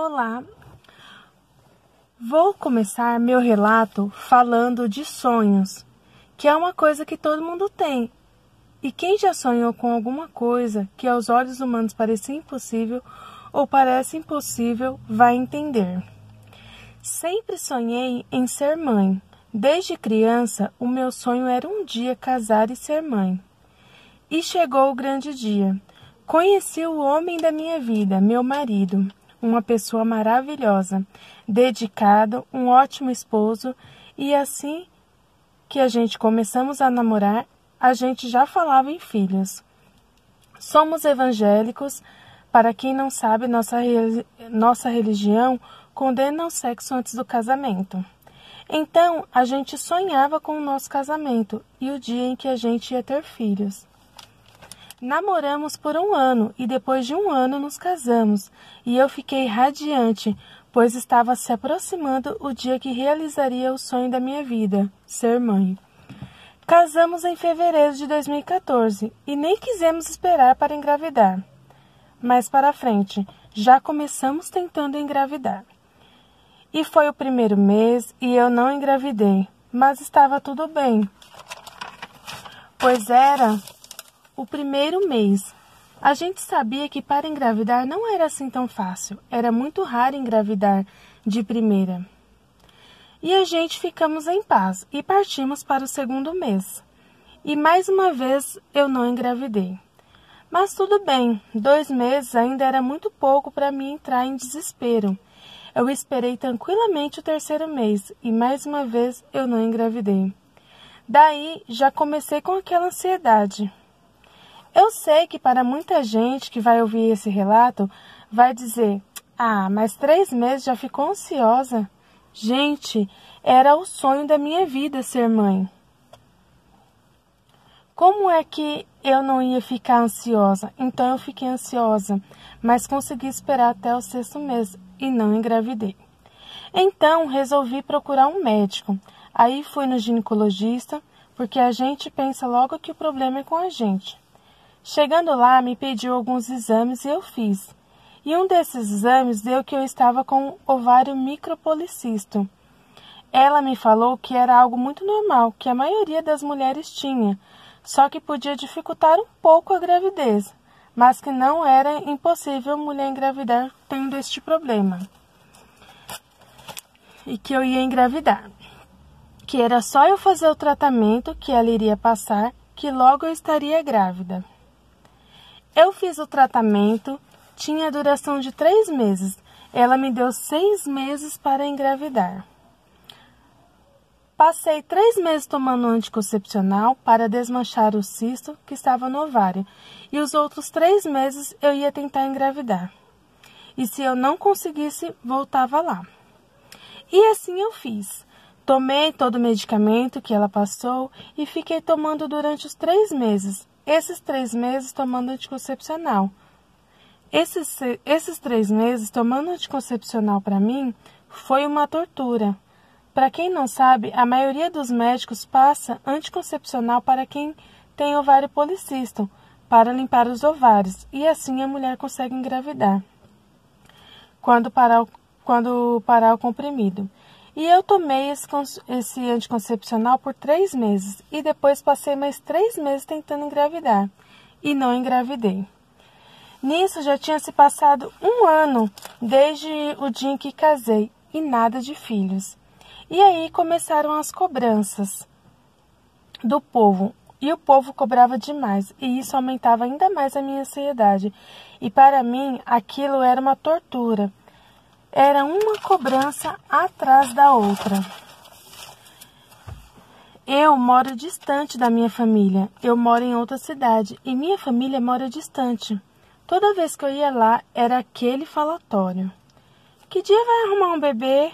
Olá, vou começar meu relato falando de sonhos, que é uma coisa que todo mundo tem. E quem já sonhou com alguma coisa que aos olhos humanos parecia impossível ou parece impossível, vai entender. Sempre sonhei em ser mãe. Desde criança, o meu sonho era um dia casar e ser mãe. E chegou o grande dia. Conheci o homem da minha vida, meu marido. Uma pessoa maravilhosa, dedicado, um ótimo esposo, e assim que a gente começamos a namorar, a gente já falava em filhos. Somos evangélicos. Para quem não sabe, nossa religião condena o sexo antes do casamento. Então, a gente sonhava com o nosso casamento e o dia em que a gente ia ter filhos. Namoramos por 1 ano e depois de 1 ano nos casamos, e eu fiquei radiante, pois estava se aproximando o dia que realizaria o sonho da minha vida, ser mãe. Casamos em fevereiro de 2014 e nem quisemos esperar para engravidar. Mais para frente, já começamos tentando engravidar. E foi o primeiro mês e eu não engravidei, mas estava tudo bem, pois era o primeiro mês. A gente sabia que para engravidar não era assim tão fácil. Era muito raro engravidar de primeira. E a gente ficamos em paz e partimos para o segundo mês. E mais uma vez eu não engravidei. Mas tudo bem, 2 meses ainda era muito pouco para mim entrar em desespero. Eu esperei tranquilamente o 3º mês e mais uma vez eu não engravidei. Daí já comecei com aquela ansiedade. Eu sei que para muita gente que vai ouvir esse relato, vai dizer, mas 3 meses já ficou ansiosa? Gente, era o sonho da minha vida ser mãe. Como é que eu não ia ficar ansiosa? Então eu fiquei ansiosa, mas consegui esperar até o 6º mês e não engravidei. Então resolvi procurar um médico. Aí fui no ginecologista, porque a gente pensa logo que o problema é com a gente. Chegando lá, me pediu alguns exames e eu fiz. E um desses exames deu que eu estava com ovário micropolicisto. Ela me falou que era algo muito normal, que a maioria das mulheres tinha, só que podia dificultar um pouco a gravidez, mas que não era impossível mulher engravidar tendo este problema. E que eu ia engravidar. Que era só eu fazer o tratamento que ela iria passar, que logo eu estaria grávida. Eu fiz o tratamento, tinha duração de 3 meses. Ela me deu 6 meses para engravidar. Passei 3 meses tomando anticoncepcional para desmanchar o cisto que estava no ovário. E os outros 3 meses eu ia tentar engravidar. E se eu não conseguisse, voltava lá. E assim eu fiz. Tomei todo o medicamento que ela passou e fiquei tomando durante os 3 meses. Esses 3 meses tomando anticoncepcional. Esses 3 meses tomando anticoncepcional para mim foi uma tortura. Para quem não sabe, a maioria dos médicos passa anticoncepcional para quem tem ovário policístico, para limpar os ovários, e assim a mulher consegue engravidar, quando parar o comprimido. E eu tomei esse anticoncepcional por 3 meses, e depois passei mais 3 meses tentando engravidar, e não engravidei. Nisso já tinha se passado 1 ano, desde o dia em que casei, e nada de filhos. E aí começaram as cobranças do povo, e o povo cobrava demais, e isso aumentava ainda mais a minha ansiedade. E para mim, aquilo era uma tortura. Era uma cobrança atrás da outra. Eu moro distante da minha família. Eu moro em outra cidade e minha família mora distante. Toda vez que eu ia lá, era aquele falatório. Que dia vai arrumar um bebê?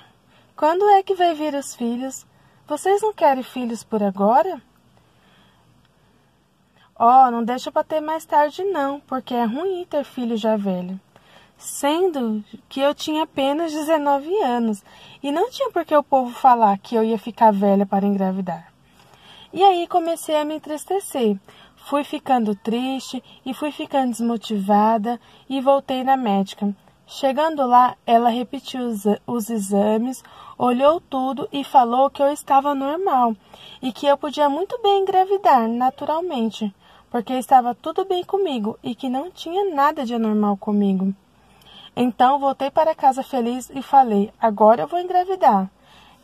Quando é que vai vir os filhos? Vocês não querem filhos por agora? Não deixa para ter mais tarde não, porque é ruim ter filho já velho. Sendo que eu tinha apenas 19 anos e não tinha por que o povo falar que eu ia ficar velha para engravidar. E aí comecei a me entristecer. Fui ficando triste e fui ficando desmotivada e voltei na médica. Chegando lá, ela repetiu os exames, olhou tudo e falou que eu estava normal e que eu podia muito bem engravidar naturalmente, porque estava tudo bem comigo e que não tinha nada de anormal comigo. Então voltei para casa feliz e falei, agora eu vou engravidar.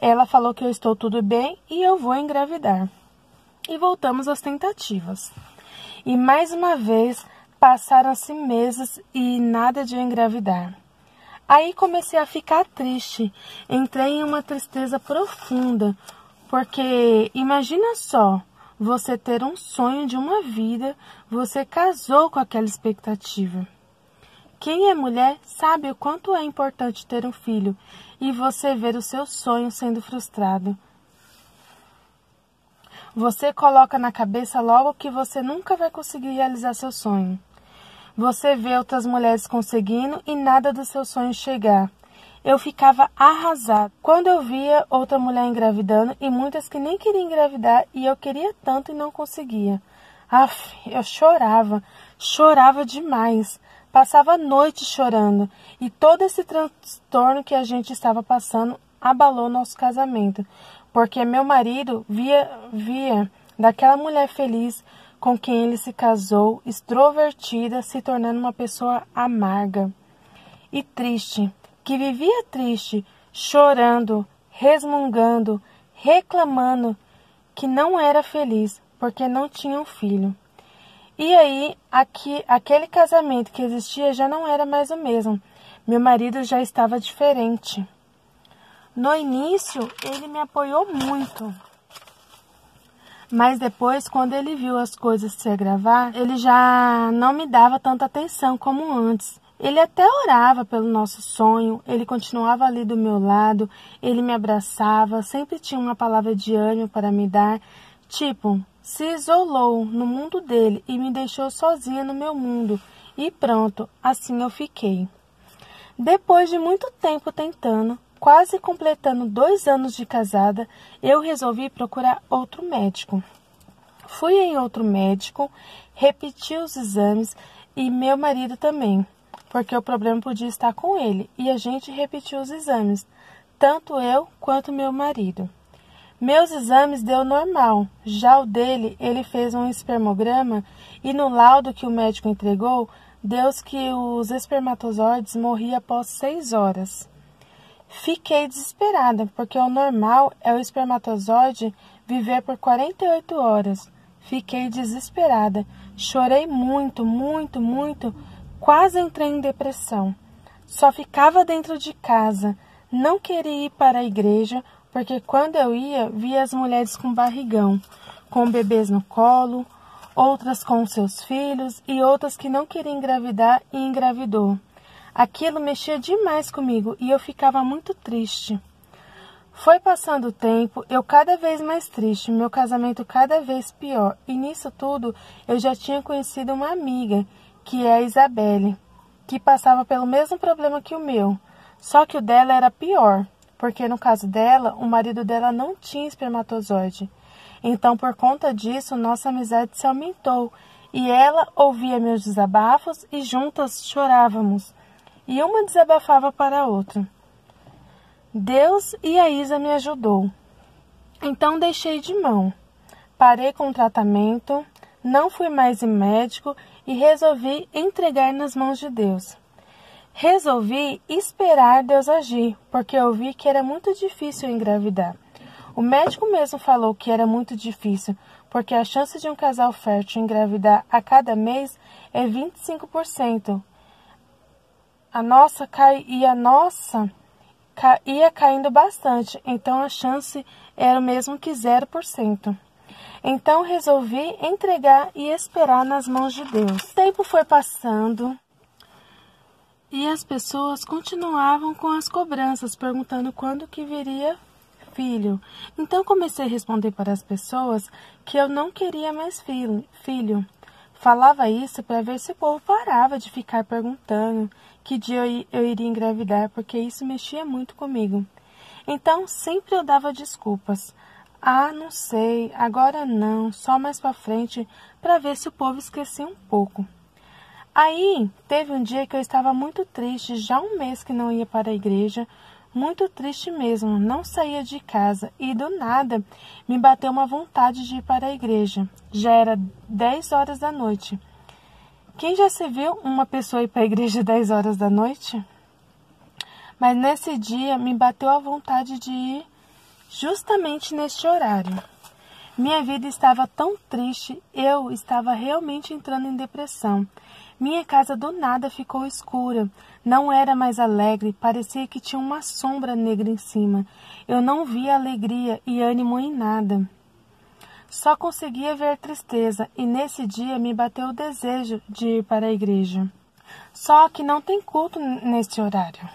Ela falou que eu estou tudo bem e eu vou engravidar. E voltamos às tentativas. E mais uma vez passaram-se meses e nada de eu engravidar. Aí comecei a ficar triste, entrei em uma tristeza profunda, porque imagina só, você ter um sonho de uma vida, você casou com aquela expectativa. Quem é mulher sabe o quanto é importante ter um filho e você ver o seu sonho sendo frustrado. Você coloca na cabeça logo que você nunca vai conseguir realizar seu sonho. Você vê outras mulheres conseguindo e nada dos seus sonhos chegar. Eu ficava arrasada quando eu via outra mulher engravidando e muitas que nem queriam engravidar e eu queria tanto e não conseguia. Eu chorava demais. Passava a noite chorando e todo esse transtorno que a gente estava passando abalou nosso casamento, porque meu marido via daquela mulher feliz com quem ele se casou, extrovertida, se tornando uma pessoa amarga e triste, que vivia triste, chorando, resmungando, reclamando que não era feliz porque não tinha um filho. E aí, aquele casamento que existia já não era mais o mesmo. Meu marido já estava diferente. No início, ele me apoiou muito. Mas depois, quando ele viu as coisas se agravar, ele já não me dava tanta atenção como antes. Ele até orava pelo nosso sonho, ele continuava ali do meu lado, ele me abraçava, sempre tinha uma palavra de ânimo para me dar. Tipo, se isolou no mundo dele e me deixou sozinha no meu mundo. E pronto, assim eu fiquei. Depois de muito tempo tentando, quase completando 2 anos de casada, eu resolvi procurar outro médico. Fui em outro médico, repeti os exames e meu marido também, porque o problema podia estar com ele, e a gente repetiu os exames, tanto eu quanto meu marido. Meus exames deu normal, já o dele, ele fez um espermograma e no laudo que o médico entregou, deu que os espermatozoides morriam após 6 horas. Fiquei desesperada, porque o normal é o espermatozoide viver por 48 horas. Fiquei desesperada, chorei muito, quase entrei em depressão. Só ficava dentro de casa, não queria ir para a igreja, porque quando eu ia, via as mulheres com barrigão, com bebês no colo, outras com seus filhos e outras que não queriam engravidar e engravidou. Aquilo mexia demais comigo e eu ficava muito triste. Foi passando o tempo, eu cada vez mais triste, meu casamento cada vez pior. E nisso tudo, eu já tinha conhecido uma amiga, que é a Isabelle, que passava pelo mesmo problema que o meu. Só que o dela era pior, porque no caso dela, o marido dela não tinha espermatozoide. Então, por conta disso, nossa amizade se aumentou. E ela ouvia meus desabafos e juntas chorávamos. E uma desabafava para a outra. Deus e a Isa me ajudou. Então deixei de mão. Parei com o tratamento, não fui mais em médico e resolvi entregar nas mãos de Deus. Resolvi esperar Deus agir, porque eu vi que era muito difícil engravidar. O médico mesmo falou que era muito difícil, porque a chance de um casal fértil engravidar a cada mês é 25%. A nossa ia caindo bastante, então a chance era o mesmo que 0%. Então resolvi entregar e esperar nas mãos de Deus. O tempo foi passando e as pessoas continuavam com as cobranças, perguntando quando que viria filho. Então comecei a responder para as pessoas que eu não queria mais filho. Falava isso para ver se o povo parava de ficar perguntando que dia eu iria engravidar, porque isso mexia muito comigo. Então sempre eu dava desculpas. Não sei, agora não, só mais para frente, para ver se o povo esquecia um pouco. Aí, teve um dia que eu estava muito triste, já um mês que não ia para a igreja, muito triste mesmo, não saía de casa e do nada me bateu uma vontade de ir para a igreja. Já era 10 horas da noite. Quem já se viu uma pessoa ir para a igreja 10 horas da noite? Mas nesse dia me bateu a vontade de ir justamente neste horário. Minha vida estava tão triste, eu estava realmente entrando em depressão. Minha casa do nada ficou escura, não era mais alegre, parecia que tinha uma sombra negra em cima. Eu não via alegria e ânimo em nada. Só conseguia ver tristeza e nesse dia me bateu o desejo de ir para a igreja. Só que não tem culto neste horário.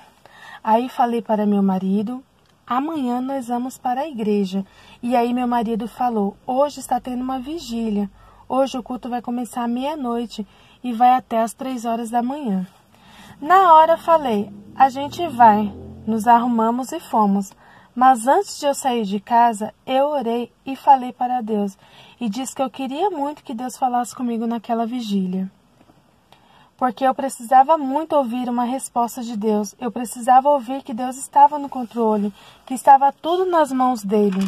Aí falei para meu marido, amanhã nós vamos para a igreja. E aí meu marido falou, hoje está tendo uma vigília. Hoje o culto vai começar à meia-noite e vai até às 3 horas da manhã. Na hora falei, a gente vai. Nos arrumamos e fomos. Mas antes de eu sair de casa, eu orei e falei para Deus. E disse que eu queria muito que Deus falasse comigo naquela vigília. Porque eu precisava muito ouvir uma resposta de Deus. Eu precisava ouvir que Deus estava no controle, que estava tudo nas mãos dele.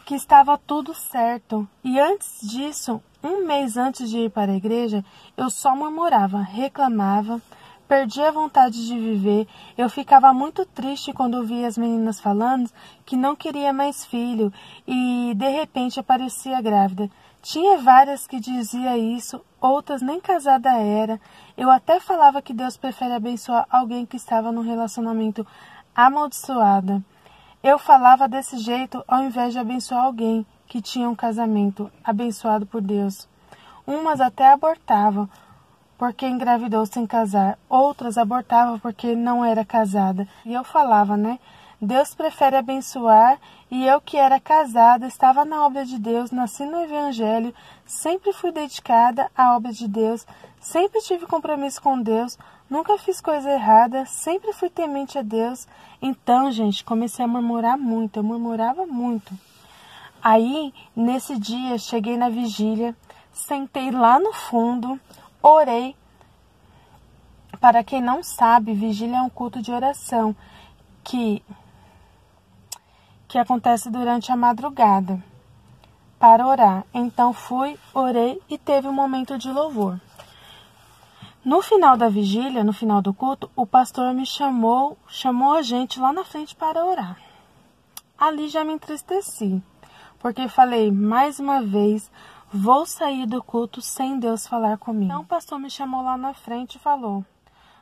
Que estava tudo certo. E antes disso, um mês antes de ir para a igreja, eu só murmurava, reclamava, perdia a vontade de viver. Eu ficava muito triste quando ouvia as meninas falando que não queria mais filho e de repente aparecia grávida. Tinha várias que diziam isso, outras nem casada era. Eu até falava que Deus prefere abençoar alguém que estava num relacionamento amaldiçoado. Eu falava desse jeito ao invés de abençoar alguém que tinha um casamento abençoado por Deus. Umas até abortavam porque engravidou sem casar, outras abortavam porque não era casada. E eu falava, né? Deus prefere abençoar e eu que era casada, estava na obra de Deus, nasci no Evangelho, sempre fui dedicada à obra de Deus, sempre tive compromisso com Deus, nunca fiz coisa errada, sempre fui temente a Deus. Então, gente, comecei a murmurar muito, eu murmurava muito. Aí, nesse dia, cheguei na vigília, sentei lá no fundo, orei. Para quem não sabe, vigília é um culto de oração que acontece durante a madrugada para orar. Então fui, orei e teve um momento de louvor. No final da vigília, no final do culto, o pastor me chamou a gente lá na frente para orar. Ali já me entristeci, porque falei, mais uma vez, vou sair do culto sem Deus falar comigo. Então o pastor me chamou lá na frente e falou,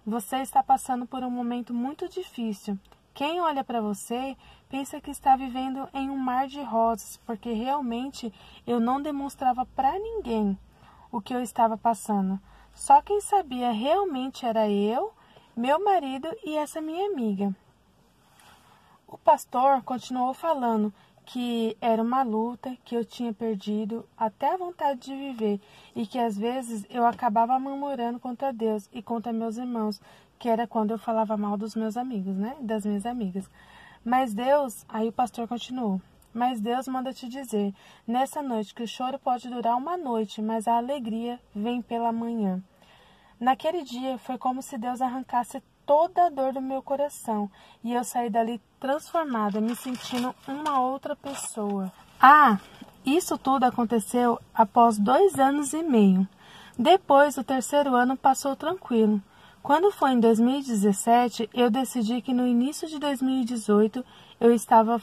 você está passando por um momento muito difícil. Quem olha para você pensa que está vivendo em um mar de rosas, porque realmente eu não demonstrava para ninguém o que eu estava passando. Só quem sabia realmente era eu, meu marido e essa minha amiga. O pastor continuou falando que era uma luta, que eu tinha perdido até a vontade de viver e que às vezes eu acabava murmurando contra Deus e contra meus irmãos, que era quando eu falava mal dos meus amigos, né? Das minhas amigas. Mas Deus, aí o pastor continuou, mas Deus manda te dizer, nessa noite, que o choro pode durar uma noite, mas a alegria vem pela manhã. Naquele dia foi como se Deus arrancasse toda a dor do meu coração e eu saí dali transformada, me sentindo uma outra pessoa. Isso tudo aconteceu após 2 anos e meio. Depois, o 3º ano passou tranquilo. Quando foi em 2017, eu decidi que no início de 2018 eu estava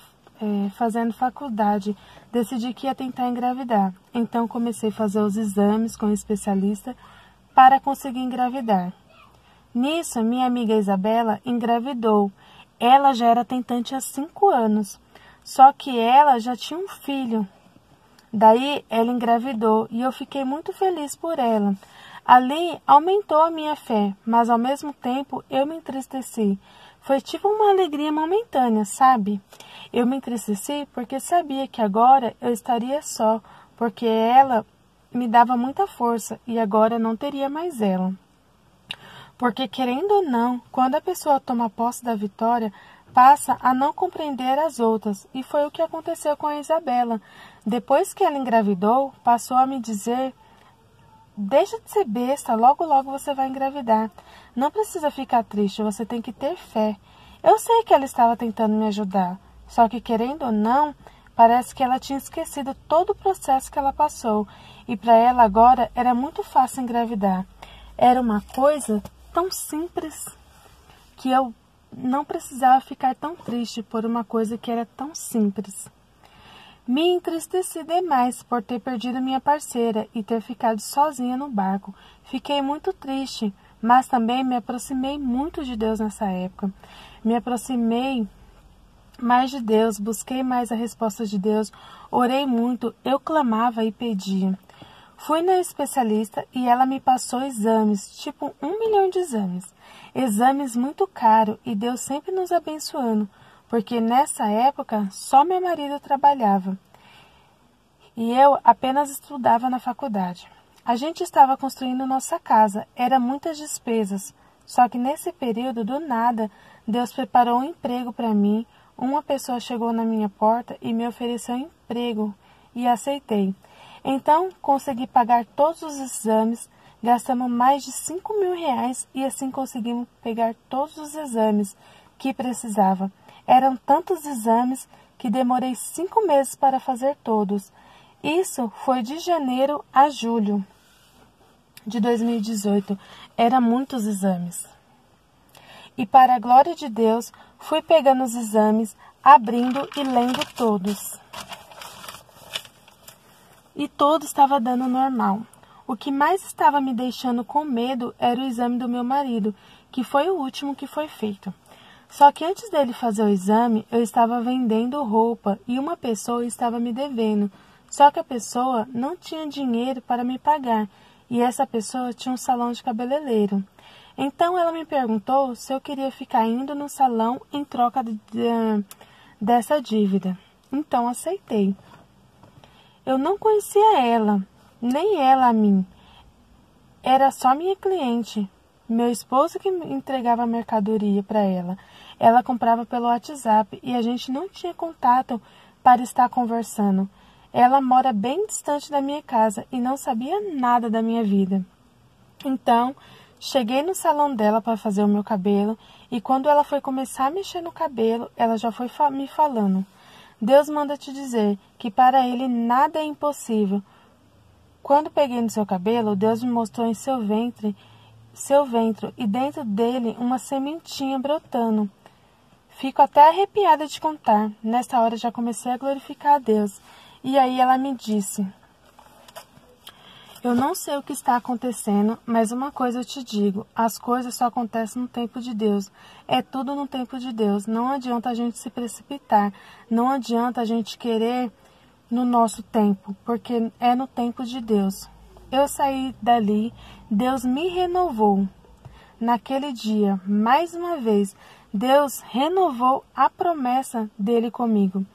fazendo faculdade. Decidi que ia tentar engravidar. Então comecei a fazer os exames com o especialista para conseguir engravidar. Nisso, minha amiga Isabela engravidou. Ela já era tentante há 5 anos. Só que ela já tinha um filho. Daí ela engravidou e eu fiquei muito feliz por ela. Ali aumentou a minha fé, mas ao mesmo tempo eu me entristeci. Foi tipo uma alegria momentânea, sabe? Eu me entristeci porque sabia que agora eu estaria só, porque ela me dava muita força e agora não teria mais ela. Porque querendo ou não, quando a pessoa toma posse da vitória, passa a não compreender as outras, e foi o que aconteceu com a Isabela. Depois que ela engravidou, passou a me dizer deixa de ser besta, logo logo você vai engravidar. Não precisa ficar triste, você tem que ter fé. Eu sei que ela estava tentando me ajudar, só que querendo ou não, parece que ela tinha esquecido todo o processo que ela passou, e para ela agora era muito fácil engravidar. Era uma coisa tão simples que eu não precisava ficar tão triste por uma coisa que era tão simples. Me entristeci demais por ter perdido minha parceira e ter ficado sozinha no barco. Fiquei muito triste, mas também me aproximei muito de Deus nessa época. Me aproximei mais de Deus, busquei mais a resposta de Deus, orei muito, eu clamava e pedia. Fui na especialista e ela me passou exames, tipo 1 milhão de exames. Exames muito caros e Deus sempre nos abençoando, porque nessa época só meu marido trabalhava e eu apenas estudava na faculdade. A gente estava construindo nossa casa, eram muitas despesas, só que nesse período, do nada, Deus preparou um emprego para mim. Uma pessoa chegou na minha porta e me ofereceu um emprego e aceitei. Então, consegui pagar todos os exames, gastamos mais de 5 mil reais e assim conseguimos pegar todos os exames que precisava. Eram tantos exames que demorei 5 meses para fazer todos. Isso foi de janeiro a julho de 2018. Eram muitos exames. E para a glória de Deus, fui pegando os exames, abrindo e lendo todos. E tudo estava dando normal. O que mais estava me deixando com medo era o exame do meu marido, que foi o último que foi feito. Só que antes dele fazer o exame, eu estava vendendo roupa e uma pessoa estava me devendo. Só que a pessoa não tinha dinheiro para me pagar e essa pessoa tinha um salão de cabeleireiro. Então ela me perguntou se eu queria ficar indo no salão em troca dessa dívida. Então aceitei. Eu não conhecia ela, nem ela a mim. Era só minha cliente. Meu esposo que entregava a mercadoria para ela. Ela comprava pelo WhatsApp e a gente não tinha contato para estar conversando. Ela mora bem distante da minha casa e não sabia nada da minha vida. Então, cheguei no salão dela para fazer o meu cabelo e quando ela foi começar a mexer no cabelo, ela já foi me falando. Deus manda te dizer que para Ele nada é impossível. Quando peguei no seu cabelo, Deus me mostrou em seu ventre e dentro dele uma sementinha brotando. Fico até arrepiada de contar. Nessa hora já comecei a glorificar a Deus. E aí ela me disse: eu não sei o que está acontecendo, mas uma coisa eu te digo, as coisas só acontecem no tempo de Deus. É tudo no tempo de Deus. Não adianta a gente se precipitar. Não adianta a gente querer no nosso tempo, porque é no tempo de Deus. Eu saí dali, Deus me renovou. Naquele dia, mais uma vez, Deus renovou a promessa dele comigo.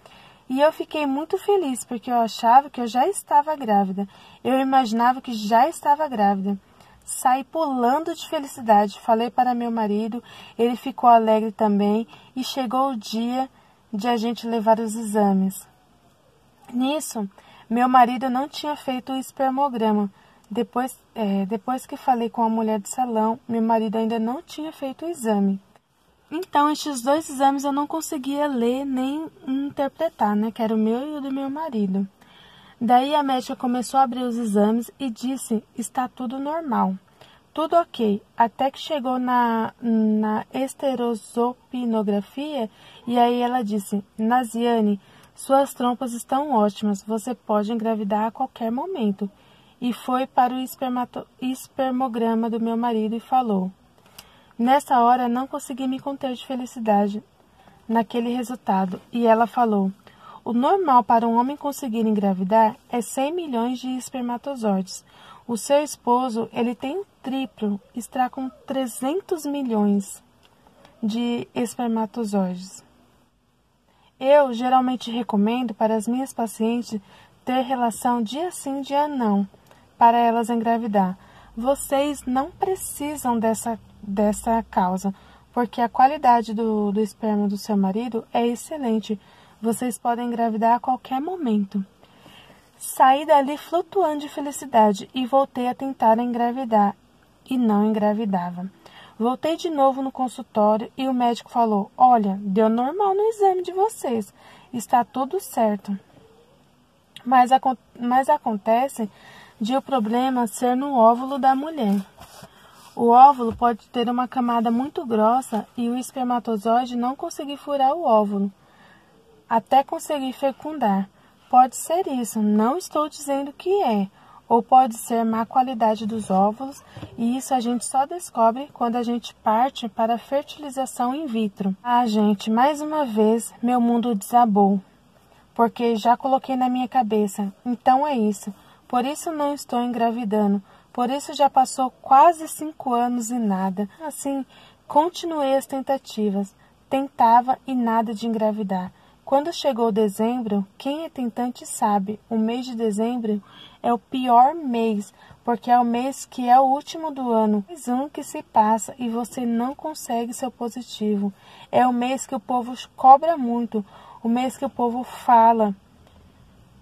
E eu fiquei muito feliz, porque eu achava que eu já estava grávida. Eu imaginava que já estava grávida. Saí pulando de felicidade. Falei para meu marido, ele ficou alegre também. E chegou o dia de a gente levar os exames. Nisso, meu marido não tinha feito o espermograma. Depois que falei com a mulher do salão, meu marido ainda não tinha feito o exame. Então, estes 2 exames eu não conseguia ler nem interpretar, né? Que era o meu e o do meu marido. Daí a médica começou a abrir os exames e disse, está tudo normal. Tudo ok. Até que chegou na esterosopinografia e aí ela disse, Naziane, suas trompas estão ótimas, você pode engravidar a qualquer momento. E foi para o espermograma do meu marido e falou. Nessa hora, não consegui me conter de felicidade naquele resultado. E ela falou, o normal para um homem conseguir engravidar é 100 milhões de espermatozoides. O seu esposo, ele tem o triplo, está com 300 milhões de espermatozoides. Eu geralmente recomendo para as minhas pacientes ter relação dia sim, dia não, para elas engravidar. Vocês não precisam dessa causa, porque a qualidade do esperma do seu marido é excelente. Vocês podem engravidar a qualquer momento. Saí dali flutuando de felicidade e voltei a tentar engravidar. E não engravidava. Voltei de novo no consultório e o médico falou: olha, deu normal no exame de vocês, está tudo certo. Mas acontece de o problema ser no óvulo da mulher. O óvulo pode ter uma camada muito grossa e o espermatozoide não conseguir furar o óvulo, até conseguir fecundar. Pode ser isso, não estou dizendo que é. Ou pode ser má qualidade dos óvulos, e isso a gente só descobre quando a gente parte para a fertilização in vitro. Ah, gente, mais uma vez meu mundo desabou, porque já coloquei na minha cabeça, então é isso, por isso não estou engravidando, por isso já passou quase 5 anos e nada. Assim, continuei as tentativas, tentava e nada de engravidar. Quando chegou dezembro, quem é tentante sabe, o mês de dezembro é o pior mês, porque é o mês que é o último do ano. Mais um que se passa e você não consegue seu positivo. É o mês que o povo cobra muito, o mês que o povo fala: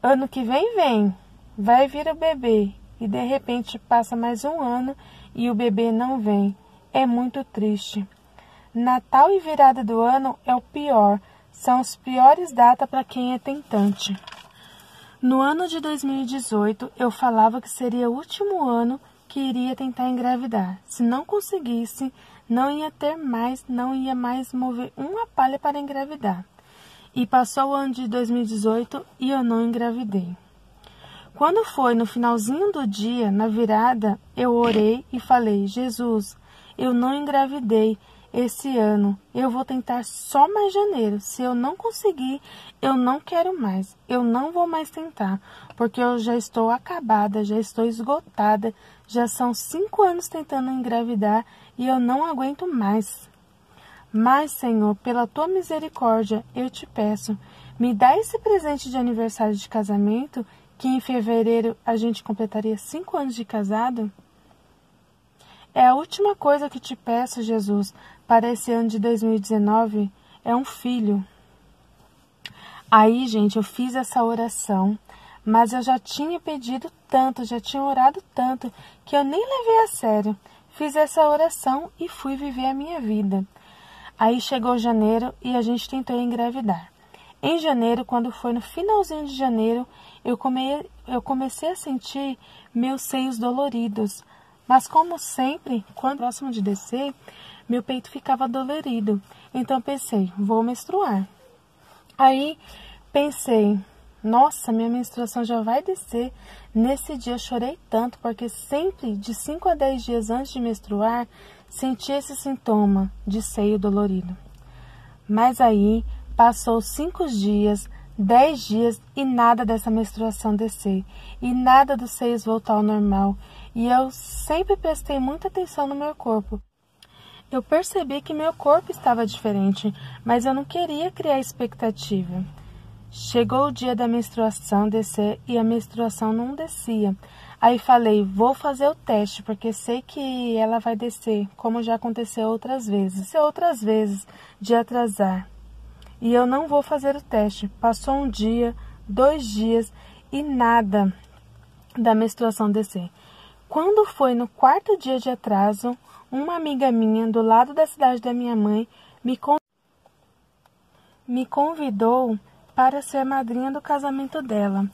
ano que vem, vai vir o bebê. E de repente passa mais um ano e o bebê não vem. É muito triste. Natal e virada do ano é o pior. São as piores datas para quem é tentante. No ano de 2018, eu falava que seria o último ano que iria tentar engravidar. Se não conseguisse, não ia mais mover uma palha para engravidar. E passou o ano de 2018 e eu não engravidei. Quando foi no finalzinho do dia, na virada, eu orei e falei: Jesus, eu não engravidei esse ano, eu vou tentar só mais janeiro. Se eu não conseguir, eu não quero mais, eu não vou mais tentar, porque eu já estou acabada, já estou esgotada, já são 5 anos tentando engravidar e eu não aguento mais. Mas, Senhor, pela tua misericórdia, eu te peço, me dá esse presente de aniversário de casamento, que em fevereiro a gente completaria 5 anos de casado. É a última coisa que te peço, Jesus, para esse ano de 2019, é um filho. Aí, gente, eu fiz essa oração, mas eu já tinha pedido tanto, já tinha orado tanto, que eu nem levei a sério. Fiz essa oração e fui viver a minha vida. Aí chegou janeiro e a gente tentou engravidar. Em janeiro, quando foi no finalzinho de janeiro, eu comecei a sentir meus seios doloridos. Mas como sempre, quando próximo de descer, meu peito ficava dolorido. Então pensei, vou menstruar. Aí pensei, nossa, minha menstruação já vai descer. Nesse dia eu chorei tanto, porque sempre, de 5 a 10 dias antes de menstruar, senti esse sintoma de seio dolorido. Mas aí passou 5 dias, 10 dias e nada dessa menstruação descer. E nada dos seios voltar ao normal. E eu sempre prestei muita atenção no meu corpo. Eu percebi que meu corpo estava diferente, mas eu não queria criar expectativa. Chegou o dia da menstruação descer e a menstruação não descia. Aí falei, vou fazer o teste, porque sei que ela vai descer, como já aconteceu outras vezes de atrasar. E eu não vou fazer o teste. Passou um dia, 2 dias e nada da menstruação descer. Quando foi no 4º dia de atraso, uma amiga minha do lado da cidade da minha mãe me convidou para ser madrinha do casamento dela.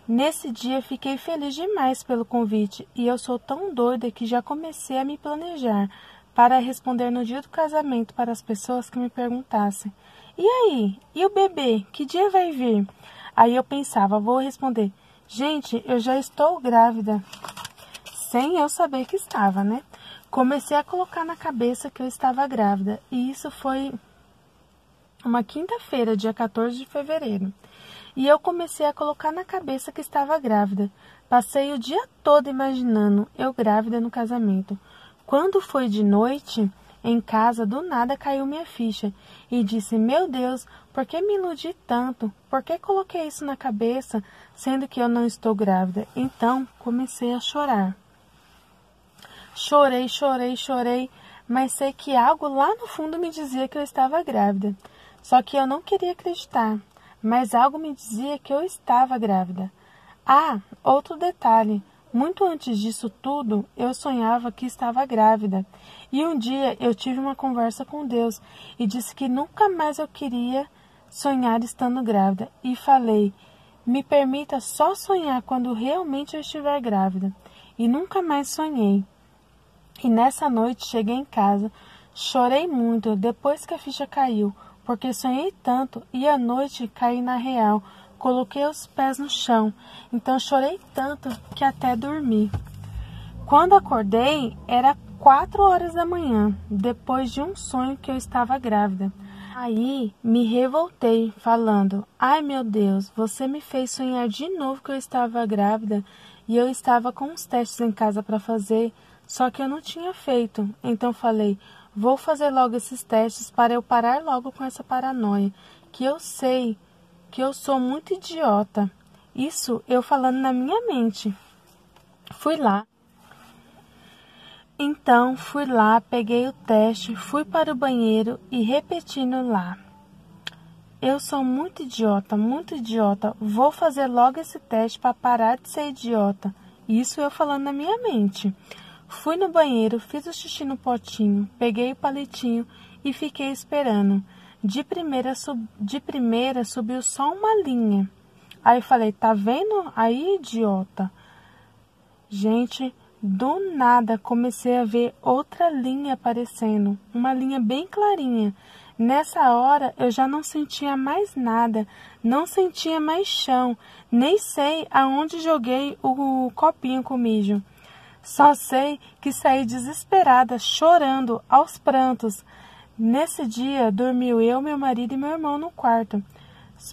Nesse dia fiquei feliz demais pelo convite e eu sou tão doida que já comecei a me planejar para responder no dia do casamento para as pessoas que me perguntassem: e aí? E o bebê? Que dia vai vir? Aí eu pensava, vou responder: gente, eu já estou grávida. Sem eu saber que estava, né? Comecei a colocar na cabeça que eu estava grávida. E isso foi uma quinta-feira, dia 14 de fevereiro. E eu comecei a colocar na cabeça que estava grávida. Passei o dia todo imaginando eu grávida no casamento. Quando foi de noite, em casa, do nada caiu minha ficha. E disse, meu Deus, por que me iludi tanto? Por que coloquei isso na cabeça, sendo que eu não estou grávida? Então, comecei a chorar. Chorei, mas sei que algo lá no fundo me dizia que eu estava grávida. Só que eu não queria acreditar, mas algo me dizia que eu estava grávida. Ah, outro detalhe. Muito antes disso tudo, eu sonhava que estava grávida. E um dia eu tive uma conversa com Deus e disse que nunca mais eu queria sonhar estando grávida. E falei, me permita só sonhar quando realmente eu estiver grávida. E nunca mais sonhei. E nessa noite cheguei em casa, chorei muito depois que a ficha caiu, porque sonhei tanto e à noite caí na real. Coloquei os pés no chão, então chorei tanto que até dormi. Quando acordei, era 4 horas da manhã, depois de um sonho que eu estava grávida. Aí me revoltei, falando, ai meu Deus, você me fez sonhar de novo que eu estava grávida e eu estava com uns testes em casa para fazer, só que eu não tinha feito. Então falei, vou fazer logo esses testes para eu parar logo com essa paranoia, que eu sei que eu sou muito idiota. Isso eu falando na minha mente. Fui lá. Então fui lá, peguei o teste, fui para o banheiro e repetindo lá. Eu sou muito idiota, vou fazer logo esse teste para parar de ser idiota. Isso eu falando na minha mente. Fui no banheiro, fiz o xixi no potinho, peguei o palitinho e fiquei esperando. De primeira subiu só uma linha. Aí falei, tá vendo aí, idiota? Gente, do nada comecei a ver outra linha aparecendo, uma linha bem clarinha. Nessa hora eu já não sentia mais nada, não sentia mais chão, nem sei aonde joguei o copinho com mijo. Só sei que saí desesperada, chorando, aos prantos. Nesse dia, dormiu eu, meu marido e meu irmão no quarto,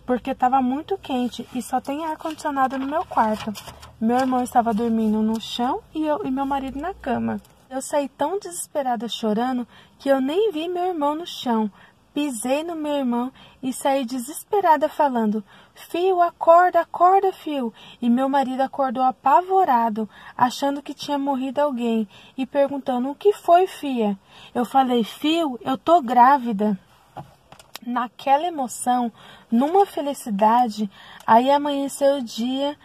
porque estava muito quente e só tem ar-condicionado no meu quarto. Meu irmão estava dormindo no chão e meu marido na cama. Eu saí tão desesperada chorando que eu nem vi meu irmão no chão. Pisei no meu irmão e saí desesperada falando, Fio, acorda, acorda, Fio. E meu marido acordou apavorado, achando que tinha morrido alguém e perguntando, o que foi, Fia? Eu falei, Fio, eu tô grávida. Naquela emoção, numa felicidade, aí amanheceu o dia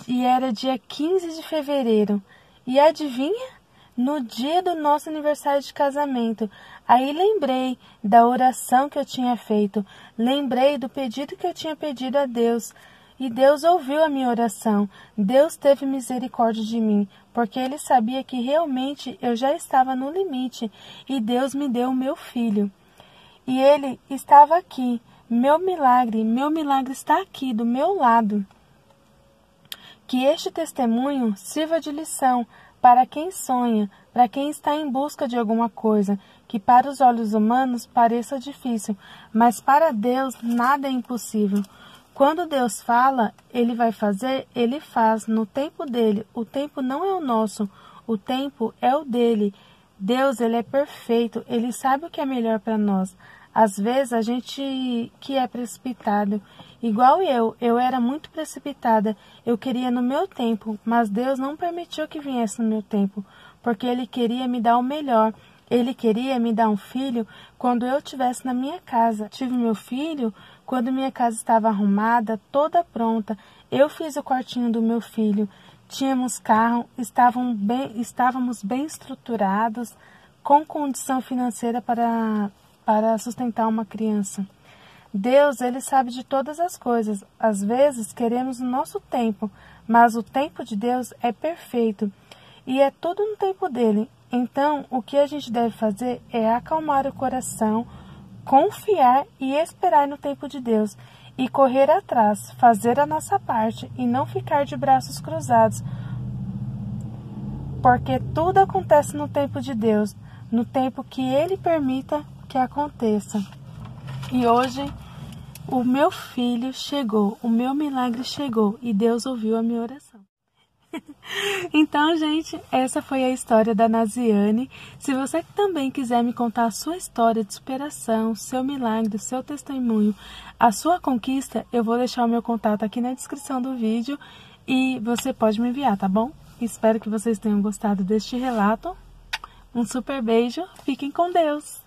e era dia 15 de fevereiro. E adivinha? No dia do nosso aniversário de casamento. Aí lembrei da oração que eu tinha feito, lembrei do pedido que eu tinha pedido a Deus. E Deus ouviu a minha oração, Deus teve misericórdia de mim, porque Ele sabia que realmente eu já estava no limite e Deus me deu o meu filho. E Ele estava aqui, meu milagre está aqui do meu lado. Que este testemunho sirva de lição para quem sonha, para quem está em busca de alguma coisa, que para os olhos humanos pareça difícil, mas para Deus nada é impossível. Quando Deus fala, Ele vai fazer, Ele faz no tempo dele. O tempo não é o nosso, o tempo é o dele. Deus, Ele é perfeito, Ele sabe o que é melhor para nós. Às vezes a gente que é precipitado, igual eu era muito precipitada, eu queria no meu tempo, mas Deus não permitiu que viesse no meu tempo, porque Ele queria me dar o melhor, Ele queria me dar um filho quando eu estivesse na minha casa. Tive meu filho quando minha casa estava arrumada, toda pronta, eu fiz o quartinho do meu filho, tínhamos carro, estávamos bem estruturados, com condição financeira para sustentar uma criança. Deus, Ele sabe de todas as coisas. Às vezes queremos o nosso tempo, mas o tempo de Deus é perfeito e é tudo no tempo dele. Então, o que a gente deve fazer é acalmar o coração, confiar e esperar no tempo de Deus e correr atrás, fazer a nossa parte e não ficar de braços cruzados, porque tudo acontece no tempo de Deus, no tempo que Ele permita que aconteça. E hoje o meu filho chegou, o meu milagre chegou e Deus ouviu a minha oração. Então, gente, essa foi a história da Naziane. Se você também quiser me contar a sua história de superação, seu milagre, seu testemunho, a sua conquista, eu vou deixar o meu contato aqui na descrição do vídeo e você pode me enviar, tá bom? Espero que vocês tenham gostado deste relato. Um super beijo, fiquem com Deus!